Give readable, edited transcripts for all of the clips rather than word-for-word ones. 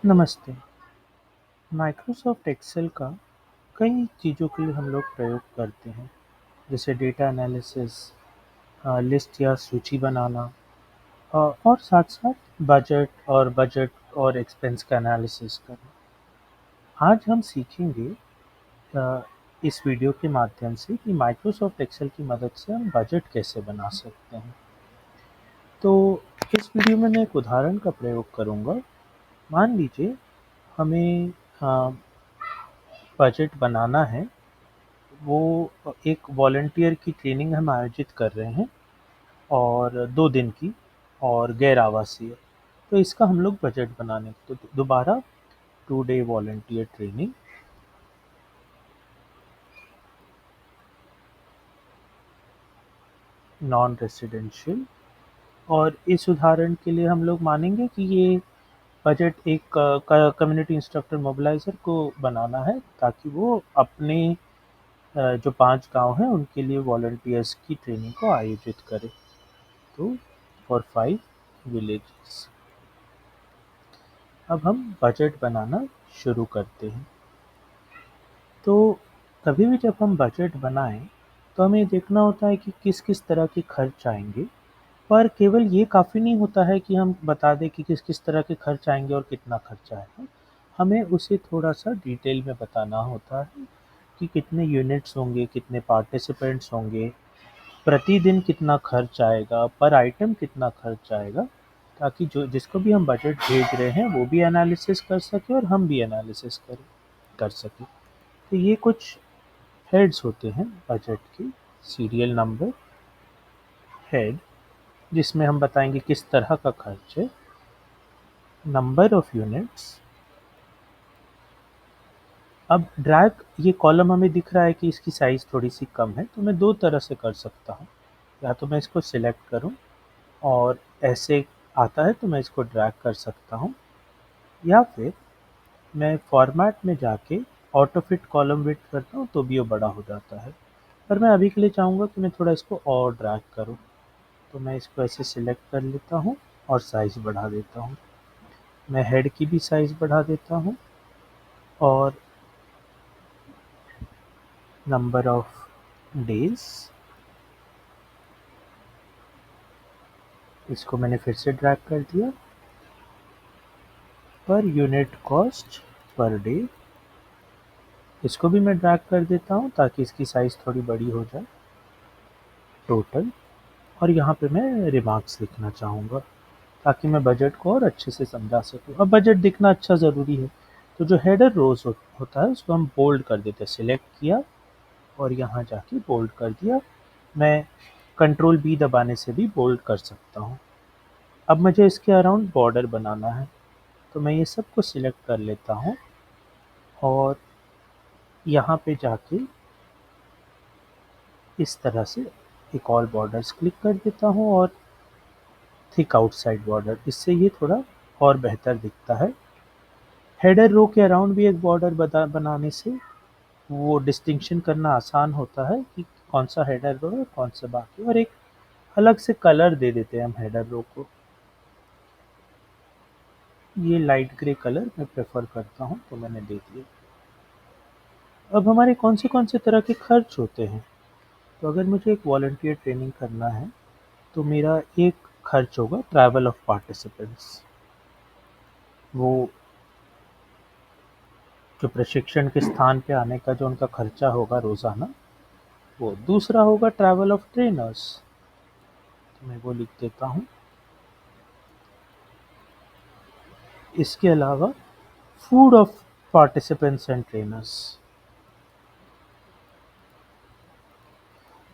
नमस्ते। Microsoft Excel का कई चीज़ों के लिए हम लोग प्रयोग करते हैं, जैसे डेटा एनालिसिस, लिस्ट या सूची बनाना, और साथ-साथ बजट और एक्सपेंस का एनालिसिस करना। आज हम सीखेंगे अ, इस वीडियो के माध्यम से कि माइक्रोसॉफ्ट एक्सेल की मदद से हम बजट कैसे बना सकते हैं। तो इस वीडियो में मैं एक उदाहरण का प्रयोग करूँगा। मान लीजिए हमें अ, बजट बनाना है। वो एक वॉलंटियर की ट्रेनिंग हम आयोजित कर रहे हैं और 2 दिन की और गैर आवासीय। तो इसका हम लोग बजट बनाने तो दोबारा 2 day volunteer training, non residential, और इस उदाहरण के लिए हम लोग मानेंगे कि ये बजट एक कम्युनिटी इंस्ट्रक्टर मोबिलाइज़र को बनाना है, ताकि वो अपने जो 5 गाँव हैं उनके लिए वॉलंटियर्स की ट्रेनिंग को आयोजित करे। तो फॉर 5 विलेजेस। अब हम बजट बनाना शुरू करते हैं। तो कभी भी जब हम बजट बनाएं, तो हमें देखना होता है कि किस किस तरह के खर्च आएंगे। पर केवल ये काफ़ी नहीं होता है कि हम बता दें कि किस किस तरह के खर्च आएंगे और कितना खर्चा आएगा। हमें उसे थोड़ा सा डिटेल में बताना होता है कि कितने यूनिट्स होंगे, कितने पार्टिसिपेंट्स होंगे, प्रतिदिन कितना खर्च आएगा, पर आइटम कितना खर्च आएगा, ताकि जो जिसको भी हम बजट भेज रहे हैं वो भी एनालिसिस कर सके और हम भी एनालिसिस कर सकें। तो ये कुछ हेड्स होते हैं बजट के। सीरियल नंबर, हेड, जिसमें हम बताएंगे किस तरह का खर्च है। Number of units. अब ड्रैग, ये कॉलम हमें दिख रहा है कि इसकी साइज़ थोड़ी सी कम है, तो मैं दो तरह से कर सकता हूँ। या तो मैं इसको सिलेक्ट करूँ और ऐसे आता है तो मैं इसको ड्रैग कर सकता हूँ, या फिर मैं फॉर्मेट में जाके ऑटो फिट कॉलम विड्थ करता हूँ तो भी वो बड़ा हो जाता है। पर मैं अभी के लिए चाहूँगा कि मैं थोड़ा इसको और ड्रैग करूँ, तो मैं इसको ऐसे सिलेक्ट कर लेता हूँ और साइज़ बढ़ा देता हूँ। मैं हेड की भी साइज़ बढ़ा देता हूँ और नंबर ऑफ डेज़, इसको मैंने फिर से ड्रैग कर दिया। Per unit cost per day, इसको भी मैं ड्रैग कर देता हूँ ताकि इसकी साइज़ थोड़ी बड़ी हो जाए। टोटल, और यहाँ पे मैं रिमार्क्स लिखना चाहूँगा ताकि मैं बजट को और अच्छे से समझा सकूँ। अब बजट दिखना अच्छा ज़रूरी है, तो जो हेडर रोज़ होता है उसको हम बोल्ड कर देते हैं। सिलेक्ट किया और यहाँ जाके बोल्ड कर दिया। मैं कंट्रोल बी दबाने से भी बोल्ड कर सकता हूँ। अब मुझे इसके अराउंड बॉर्डर बनाना है, तो मैं ये सबको सिलेक्ट कर लेता हूँ और यहाँ पे जाके इस तरह से एक और बॉर्डर्स क्लिक कर देता हूँ और थिक आउटसाइड बॉर्डर, इससे ये थोड़ा और बेहतर दिखता है। हेडर रो के अराउंड भी एक बॉर्डर बनाने से वो डिस्टिंक्शन करना आसान होता है कि कौन सा हेडर रो है कौन सा बाकी, और एक अलग से कलर दे देते हैं हम हेडर रो को। ये लाइट ग्रे कलर मैं प्रेफर करता हूँ, तो मैंने दे दिया। अब हमारे कौन से तरह के खर्च होते हैं। तो अगर मुझे एक वॉलंटियर ट्रेनिंग करना है, तो मेरा एक खर्च होगा ट्रैवल ऑफ पार्टिसिपेंट्स। वो जो प्रशिक्षण के स्थान पे आने का जो उनका खर्चा होगा रोज़ाना, वो। दूसरा होगा ट्रैवल ऑफ ट्रेनर्स, तो मैं वो लिख देता हूँ। इसके अलावा food of participants and trainers.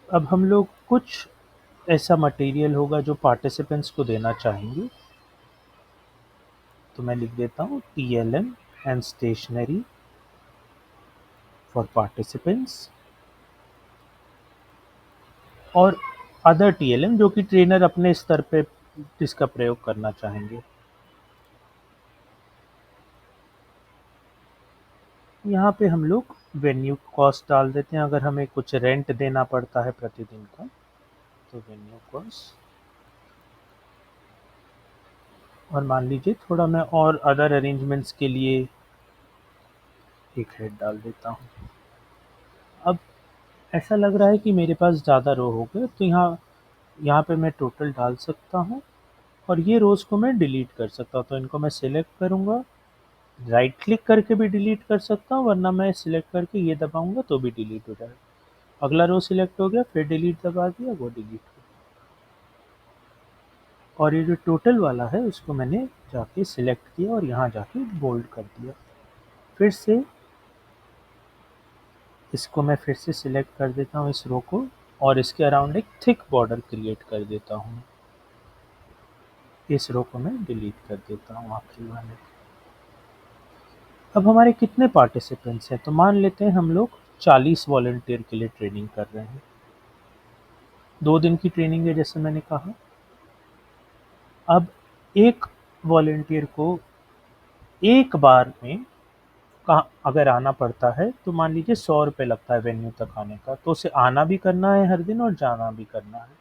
अब हम लोग कुछ ऐसा मटेरियल होगा जो पार्टिसिपेंट्स को देना चाहेंगे, तो मैं लिख देता हूँ TLM and stationery for participants, और अदर TLM जो कि ट्रेनर अपने स्तर पे इसका प्रयोग करना चाहेंगे। यहाँ पे हम लोग वेन्यू कॉस्ट डाल देते हैं, अगर हमें कुछ रेंट देना पड़ता है प्रतिदिन का, तो वेन्यू कॉस्ट। और मान लीजिए थोड़ा मैं और अदर अरेंजमेंट्स के लिए एक हेड डाल देता हूँ। अब ऐसा लग रहा है कि मेरे पास ज़्यादा रो हो गए, तो यहाँ यहाँ पे मैं टोटल डाल सकता हूँ और ये रोज़ को मैं डिलीट कर सकता हूँ। तो इनको मैं सिलेक्ट करूँगा, राइट क्लिक करके भी डिलीट कर सकता हूँ, वरना मैं सिलेक्ट करके ये दबाऊँगा तो भी डिलीट हो जाएगा। अगला रो सिलेक्ट हो गया, फिर डिलीट दबा दिया, वो डिलीट हो गया। और ये जो टोटल वाला है उसको मैंने जाके सिलेक्ट किया और यहाँ जाके बोल्ड कर दिया। फिर से इसको मैं फिर से सिलेक्ट कर देता हूँ इस रो को, और इसके अराउंड एक थिक बॉर्डर क्रिएट कर देता हूँ। इस रो को मैं डिलीट कर देता हूँ आखिरी वाले। अब हमारे कितने पार्टिसिपेंट्स हैं, तो मान लेते हैं हम लोग 40 वॉलंटियर के लिए ट्रेनिंग कर रहे हैं। 2 दिन की ट्रेनिंग है जैसे मैंने कहा। अब एक वॉलंटियर को एक बार में कहाँ अगर आना पड़ता है, तो मान लीजिए 100 रुपये लगता है वेन्यू तक आने का, तो उसे आना भी करना है हर दिन और जाना भी करना है।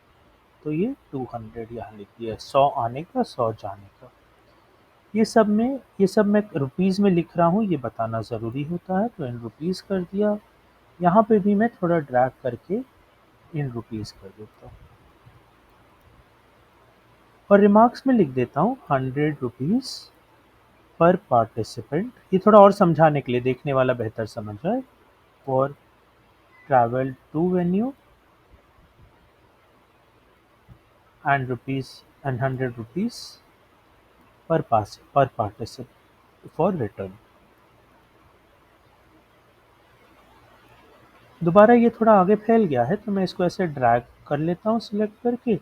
तो ये 200 यहाँ लिख दिया, 100 आने का, 100 जाने का। ये सब मैं रुपीज़ में लिख रहा हूँ, ये बताना ज़रूरी होता है, तो इन रुपीज़ कर दिया। यहाँ पे भी मैं थोड़ा ड्रैग करके इन रुपीज़ कर देता हूँ और रिमार्क्स में लिख देता हूँ 100 रुपीज़ पर पार्टिसिपेंट। ये थोड़ा और समझाने के लिए, देखने वाला बेहतर समझ जाए। For travel to venue and rupees and 100 rupees per participant for return. दोबारा ये थोड़ा आगे फैल गया है, तो मैं इसको ऐसे ड्रैग कर लेता हूँ सिलेक्ट करके,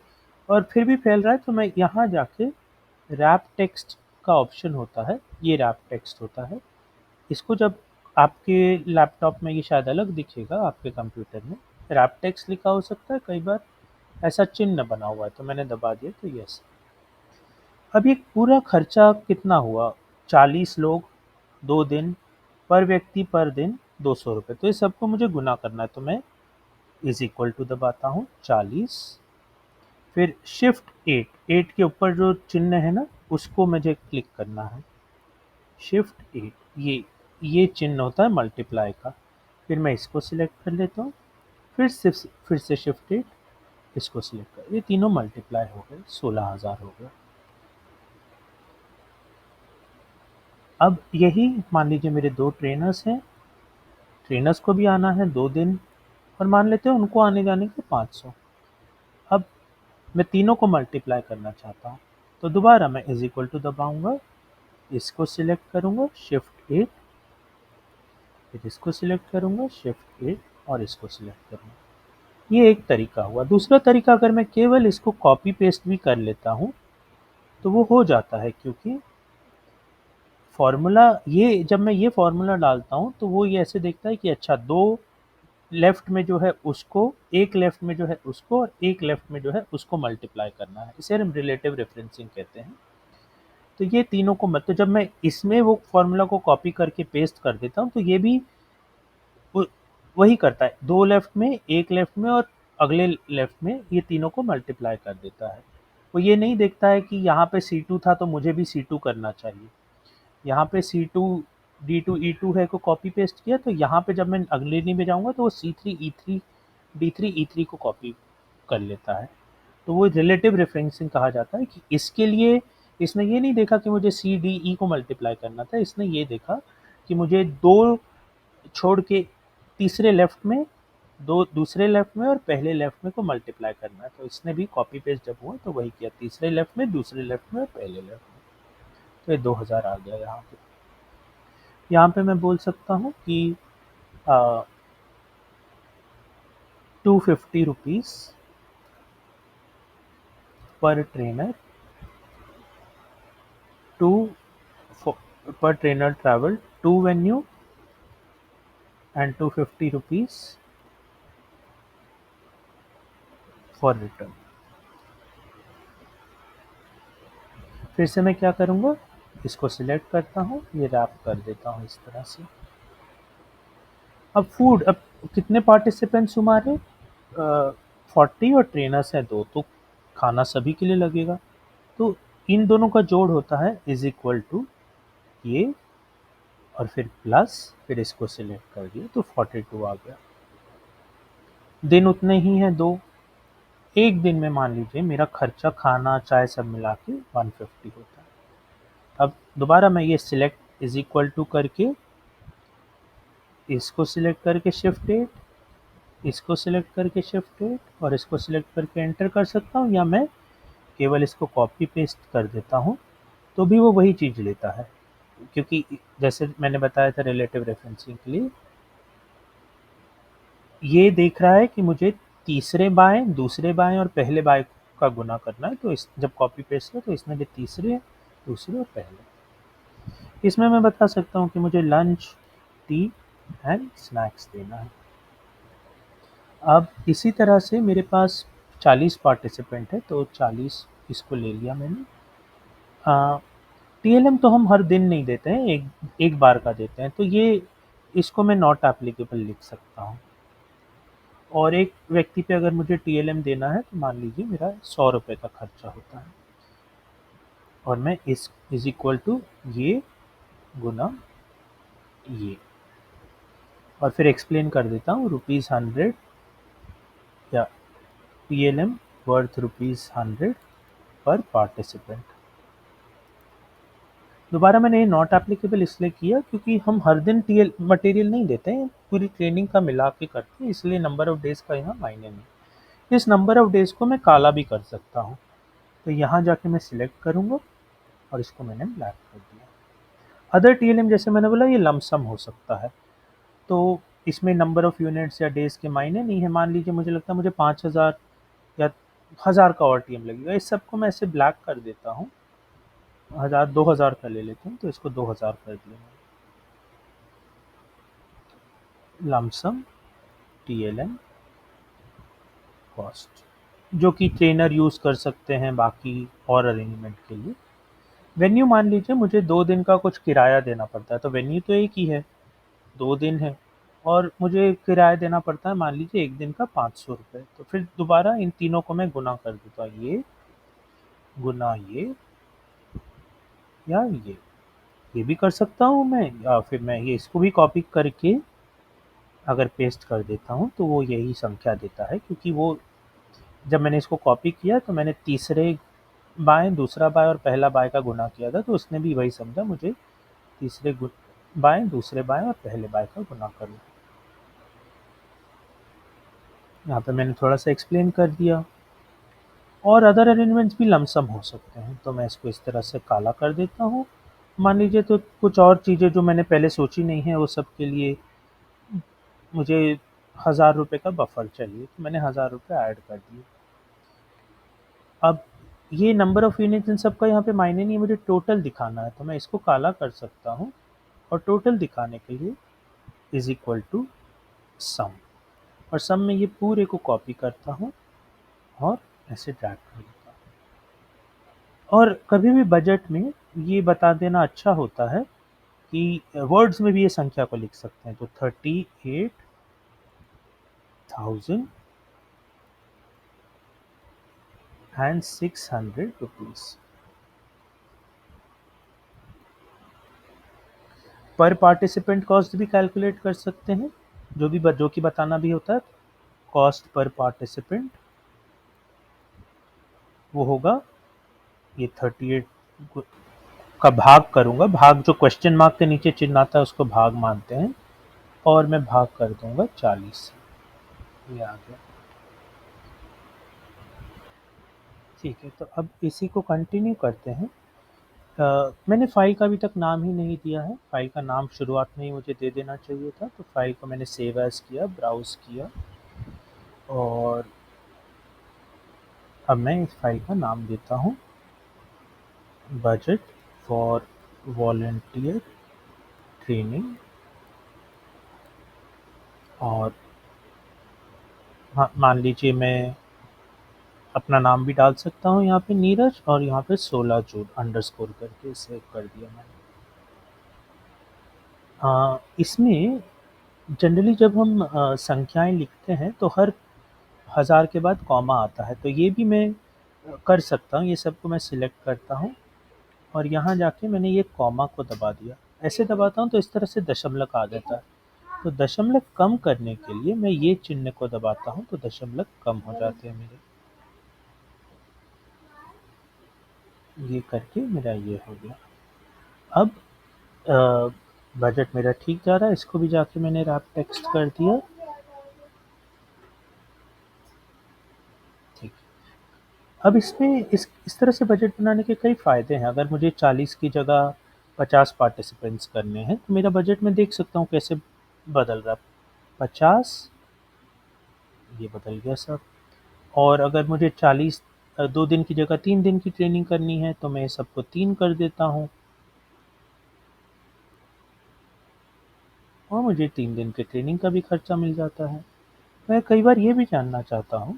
और फिर भी फैल रहा है तो मैं यहाँ जाके रैप टेक्स्ट का ऑप्शन होता है, ये रैप टेक्स्ट होता है। इसको जब आपके लैपटॉप में, ये शायद अलग दिखेगा आपके कंप्यूटर में, रैप टेक्स्ट लिखा हो सकता है, कई बार ऐसा चिन्ह बना हुआ है, तो मैंने दबा दिया तो यस। अब ये पूरा खर्चा कितना हुआ, 40 लोग, 2 दिन, पर व्यक्ति पर दिन 200 रुपये। तो इस सबको मुझे गुना करना है, तो मैं इज इक्वल टू दबाता हूँ 40, फिर शिफ्ट 8, 8 के ऊपर जो चिन्ह है ना उसको मुझे क्लिक करना है, शिफ्ट 8, ये चिन्ह होता है मल्टीप्लाई का। फिर मैं इसको सिलेक्ट कर लेता हूँ, फिर से शिफ्ट 8, इसको सिलेक्ट कर, ये तीनों मल्टीप्लाई हो गए, 16,000 हो गया। अब यही मान लीजिए मेरे 2 ट्रेनर्स हैं, ट्रेनर्स को भी आना है 2 दिन, और मान लेते हैं उनको आने जाने के 500। अब मैं तीनों को मल्टीप्लाई करना चाहता हूँ, तो दोबारा मैं इज इक्वल टू दबाऊंगा, इसको सिलेक्ट करूंगा, शिफ्ट 8, फिर इसको सिलेक्ट करूंगा, शिफ्ट 8, और इसको सिलेक्ट करूंगा। ये एक तरीका हुआ। दूसरा तरीका, अगर मैं केवल इसको कॉपी पेस्ट भी कर लेता हूँ तो वो हो जाता है, क्योंकि फॉर्मूला, ये जब मैं ये फॉर्मूला डालता हूँ तो वो ये ऐसे देखता है कि अच्छा, दो लेफ्ट में जो है उसको, एक लेफ्ट में जो है उसको, और एक लेफ्ट में जो है उसको मल्टीप्लाई करना है। इसे हम रिलेटिव रेफरेंसिंग कहते हैं। तो ये तीनों को मत, तो जब मैं इसमें वो फॉर्मूला को कॉपी करके पेस्ट कर देता हूँ तो ये भी वो वही करता है, 2 लेफ्ट में, 1 लेफ्ट में और अगले लेफ्ट में, ये तीनों को मल्टीप्लाई कर देता है। वो ये नहीं देखता है कि यहाँ पे C2 था तो मुझे भी C2 करना चाहिए। यहाँ पे C2 D2 E2 है को कॉपी पेस्ट किया, तो यहाँ पे जब मैं अगली लाइन में जाऊँगा तो वो C3 E3 D3 E3 को कॉपी कर लेता है। तो वो रिलेटिव रेफरेंसिंग कहा जाता है कि इसके लिए इसने ये नहीं देखा कि मुझे C D E को मल्टीप्लाई करना था, इसने ये देखा कि मुझे 2 छोड़ के तीसरे लेफ्ट में, 2 दूसरे लेफ्ट में और पहले लेफ्ट में को मल्टीप्लाई करना है। तो इसने भी कॉपी पेस्ट जब हुआ तो वही किया, तीसरे लेफ्ट में, दूसरे लेफ्ट में और पहले लेफ्ट में। तो ये 2000 आ गया यहाँ पे। यहाँ पे मैं बोल सकता हूँ कि 250 rupees per trainer, two per trainer travel to venue and 250 rupees for return. फिर से मैं क्या करूँगा, इसको सिलेक्ट करता हूँ, ये रैप कर देता हूँ इस तरह से। अब फूड, अब कितने पार्टिसिपेंट्स हमारे, 40 और ट्रेनर्स हैं 2, तो खाना सभी के लिए लगेगा। तो इन दोनों का जोड़ होता है इज इक्वल टू ये, और फिर प्लस, फिर इसको सिलेक्ट कर दिया तो 42 आ गया। दिन उतने ही हैं दो। एक दिन में मान लीजिए मेरा खर्चा खाना चाय सब मिला के 150 होता है। अब दोबारा मैं ये सिलेक्ट इज इक्वल टू करके इसको सिलेक्ट करके शिफ्ट 8, इसको सिलेक्ट करके शिफ्ट 8 और इसको सिलेक्ट करके एंटर कर सकता हूँ, या मैं केवल इसको कॉपी पेस्ट कर देता हूँ तो भी वो वही चीज़ लेता है, क्योंकि जैसे मैंने बताया था रिलेटिव रेफरेंसिंग के लिए, ये देख रहा है कि मुझे तीसरे बाएं, दूसरे बाएं और पहले बाएं का गुना करना है, तो इस जब कॉपी पेस्ट है तो इसमें भी तीसरे, दूसरे और पहले। इसमें मैं बता सकता हूँ कि मुझे लंच, टी एंड स्नैक्स देना है। अब इसी तरह से मेरे पास 40 पार्टिसिपेंट है, तो 40 इसको ले लिया मैंने। टीएलएम तो हम हर दिन नहीं देते हैं, एक एक बार का देते हैं, तो ये इसको मैं नॉट एप्लीकेबल लिख सकता हूँ। और एक व्यक्ति पे अगर मुझे टीएलएम देना है तो मान लीजिए मेरा 100 रुपये का खर्चा होता है, और मैं इस इज इक्वल टू ये गुना ये, और फिर एक्सप्लेन कर देता हूँ ₹100 या टीएलएम वर्थ ₹100 पर पार्टिसिपेंट। दोबारा मैंने ये नॉट एप्लीकेबल इसलिए किया क्योंकि हम हर दिन टीएल मटेरियल नहीं देते हैं, पूरी ट्रेनिंग का मिला के करते हैं, इसलिए नंबर ऑफ डेज का यहाँ मायने नहीं। इस नंबर ऑफ डेज को मैं काला भी कर सकता हूँ, तो यहाँ जाके मैं सिलेक्ट करूँगा और इसको मैंने ब्लैक कर दिया। अदर टीएलएम जैसे मैंने बोला ये लमसम हो सकता है, तो इसमें नंबर ऑफ यूनिट्स या डेज के मायने नहीं है। मान लीजिए मुझे लगता है मुझे 5000 या 1000 का और टीएम लगेगा, इस सबको मैं ऐसे ब्लैक कर देता हूँ, 2000 का ले लेते हैं, तो इसको 2000 कर दिया। लमसम टीएलएम कॉस्ट, जो कि ट्रेनर यूज़ कर सकते हैं बाकी और अरेंजमेंट के लिए। वेन्यू मान लीजिए मुझे 2 दिन का कुछ किराया देना पड़ता है, तो वेन्यू तो एक ही है, 2 दिन है, और मुझे किराया देना पड़ता है मान लीजिए 1 दिन का 500 रुपये। तो फिर दोबारा इन तीनों को मैं गुना कर देता हूँ, ये गुना ये भी कर सकता हूँ मैं, या फिर मैं ये इसको भी कॉपी करके अगर पेस्ट कर देता हूँ तो वो यही संख्या देता है, क्योंकि वो जब मैंने इसको कॉपी किया तो मैंने तीसरे बाएं, दूसरा बाएं और पहला बाएं का गुना किया था, तो उसने भी वही समझा मुझे तीसरे बाएं, दूसरे बाएं और पहले बाएं का गुना करना। यहाँ पे मैंने थोड़ा सा एक्सप्लेन कर दिया। और अदर अरेंजमेंट्स भी लमसम हो सकते हैं, तो मैं इसको इस तरह से काला कर देता हूँ। मान लीजिए तो कुछ और चीज़ें जो मैंने पहले सोची नहीं है, वो सब के लिए मुझे 1000 रुपये का बफर चाहिए, तो मैंने 1000 रुपये ऐड कर दिए। अब ये नंबर ऑफ यूनिट्स इन सब का यहाँ पे मायने नहीं है, मुझे टोटल दिखाना है, तो मैं इसको काला कर सकता हूँ, और टोटल दिखाने के लिए इज इक्वल टू सम, और सम में ये पूरे को कॉपी करता हूँ और ऐसे ड्रैग कर देता हूँ। और कभी भी बजट में ये बता देना अच्छा होता है कि वर्ड्स में भी ये संख्या को लिख सकते हैं, तो 38,600 रुपीज़ पर पार्टिसिपेंट कॉस्ट भी कैलकुलेट कर सकते हैं, जो कि बताना भी होता है। कॉस्ट पर पार्टिसिपेंट वो होगा ये 38 का भाग करूंगा, भाग जो क्वेश्चन मार्क के नीचे चिन्ह आता है उसको भाग मानते हैं, और मैं भाग कर दूंगा 40 से। ये आ गया। ठीक है, तो अब इसी को कंटिन्यू करते हैं। मैंने फ़ाइल का अभी तक नाम ही नहीं दिया है, फ़ाइल का नाम शुरुआत में ही मुझे दे देना चाहिए था, तो फ़ाइल को मैंने सेव एज़ किया, ब्राउज़ किया, और अब मैं इस फ़ाइल का नाम देता हूँ बजट फॉर वॉलंटियर ट्रेनिंग। और हाँ, मान लीजिए मैं अपना नाम भी डाल सकता हूँ यहाँ पे नीरज, और यहाँ पे 16 जून अंडरस्कोर करके सेव कर दिया मैंने। इसमें जनरली जब हम संख्याएं लिखते हैं तो हर 1000 के बाद कॉमा आता है, तो ये भी मैं कर सकता हूँ, ये सबको मैं सिलेक्ट करता हूँ और यहाँ जाके मैंने ये कॉमा को दबा दिया। ऐसे दबाता हूँ तो इस तरह से दशमलव आ जाता है। तो दशमलव कम करने के लिए मैं ये चिन्ह को दबाता हूँ तो दशमलव कम हो जाते हैं मेरे। ये करके मेरा ये हो गया। अब बजट मेरा ठीक जा रहा है, इसको भी जाके मैंने रैप टेक्स्ट कर दिया। ठीक। अब इसमें इस तरह से बजट बनाने के कई फ़ायदे हैं। अगर मुझे 40 की जगह 50 पार्टिसिपेंट्स करने हैं तो मेरा बजट मैं देख सकता हूँ कैसे बदल रहा है। 50 ये बदल गया सब। और अगर मुझे 40 2 दिन की जगह 3 दिन की ट्रेनिंग करनी है तो मैं सबको 3 कर देता हूँ और मुझे 3 दिन के ट्रेनिंग का भी खर्चा मिल जाता है। मैं कई बार ये भी जानना चाहता हूँ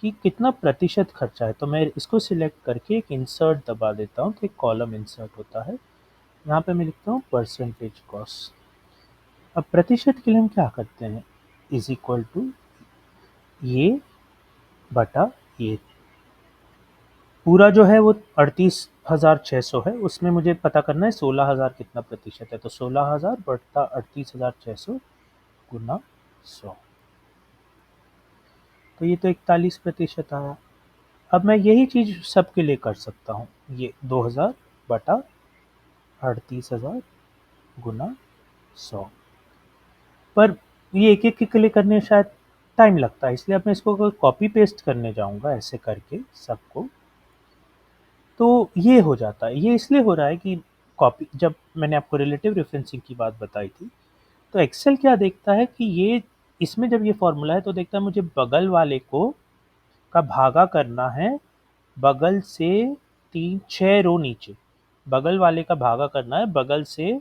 कि कितना प्रतिशत खर्चा है, तो मैं इसको सिलेक्ट करके एक इंसर्ट दबा देता हूँ तो एक कॉलम इंसर्ट होता है। यहाँ पे मैं लिखता हूँ परसेंटेज कॉस्ट। अब प्रतिशत के लिए हम क्या करते हैं, इज इक्वल टू ये बटा ये। पूरा जो है वो 38,600 है, उसमें मुझे पता करना है 16,000 कितना प्रतिशत है। तो 16,000 बटा 38,600 गुना 100, तो ये तो 41% आया। अब मैं यही चीज़ सबके लिए कर सकता हूँ, ये 2,000 बटा 38,000 गुना 100। पर ये एक एक के लिए करने में शायद टाइम लगता है, इसलिए अब मैं इसको अगर कॉपी पेस्ट करने जाऊँगा ऐसे करके सबको, तो ये हो जाता है। ये इसलिए हो रहा है कि कॉपी, जब मैंने आपको रिलेटिव रेफरेंसिंग की बात बताई थी, तो एक्सेल क्या देखता है कि ये इसमें जब ये फ़ॉर्मूला है तो देखता है मुझे बगल वाले को का भागा करना है बगल से 6 रो नीचे। बगल वाले का भागा करना है बगल से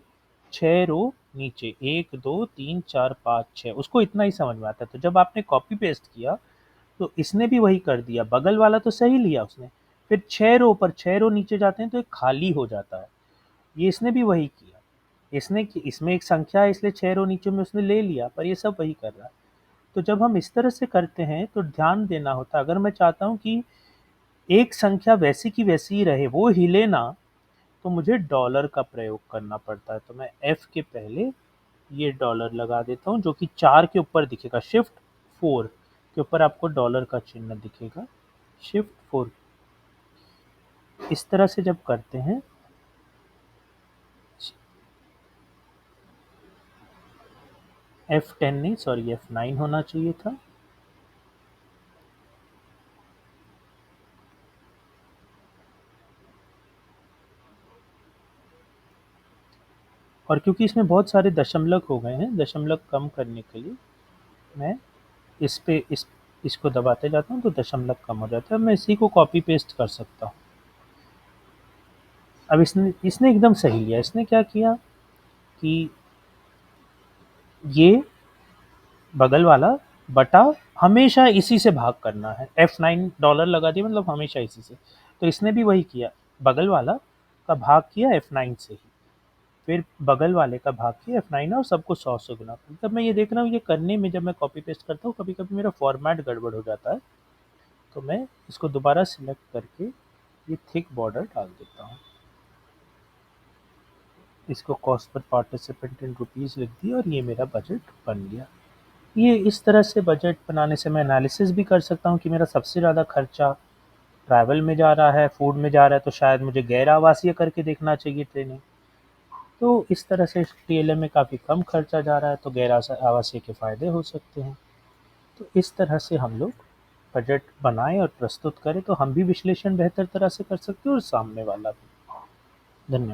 6 रो नीचे, 1 2 3 4 5 6, उसको इतना ही समझ में आता है। तो जब आपने कॉपी पेस्ट किया तो इसने भी वही कर दिया, बगल वाला तो सही लिया उसने, फिर 6 रो ऊपर 6 रो नीचे जाते हैं तो एक खाली हो जाता है, ये इसने भी वही किया। इसमें एक संख्या है इसलिए 6 रो नीचे में उसने ले लिया, पर ये सब वही कर रहा है। तो जब हम इस तरह से करते हैं तो ध्यान देना होता है, अगर मैं चाहता हूँ कि एक संख्या वैसी की वैसी ही रहे, वो हिले ना, तो मुझे डॉलर का प्रयोग करना पड़ता है। तो मैं एफ के पहले ये डॉलर लगा देता हूँ, जो कि 4 के ऊपर दिखेगा, शिफ्ट 4 के ऊपर आपको डॉलर का चिन्ह दिखेगा, शिफ्ट 4। इस तरह से जब करते हैं, F10 नहीं, सॉरी F9 होना चाहिए था। और क्योंकि इसमें बहुत सारे दशमलव हो गए हैं, दशमलव कम करने के लिए मैं इस पे इसको दबाते जाता हूँ तो दशमलव कम हो जाता है। मैं इसी को कॉपी पेस्ट कर सकता हूँ। अब इसने इसने एकदम सही लिया। इसने क्या किया कि ये बगल वाला बटा, हमेशा इसी से भाग करना है। F9 डॉलर लगा दिया, मतलब हमेशा इसी से। तो इसने भी वही किया, बगल वाला का भाग किया F9 से ही, फिर बगल वाले का भाग किया F9 और सबको 100 से गुना किया। तब मैं ये देख रहा हूँ ये करने में, जब मैं कॉपी पेस्ट करता हूँ कभी कभी मेरा फॉर्मेट गड़बड़ हो जाता है, तो मैं इसको दोबारा सिलेक्ट करके ये थिक बॉर्डर डाल देता हूँ। इसको cost per participant in rupees लिख दिया और ये मेरा बजट बन गया। ये इस तरह से बजट बनाने से मैं एनालिसिस भी कर सकता हूँ कि मेरा सबसे ज़्यादा खर्चा ट्रैवल में जा रहा है, फूड में जा रहा है, तो शायद मुझे गैर आवासीय करके देखना चाहिए ट्रेनिंग। तो इस तरह से टीएलएम में काफ़ी कम खर्चा जा रहा है तो गैर आवासीय के फ़ायदे हो सकते हैं। तो इस तरह से हम लोग बजट बनाएं और प्रस्तुत करें तो हम भी विश्लेषण बेहतर तरह से कर सकते हैं और सामने वाला भी। धन्यवाद।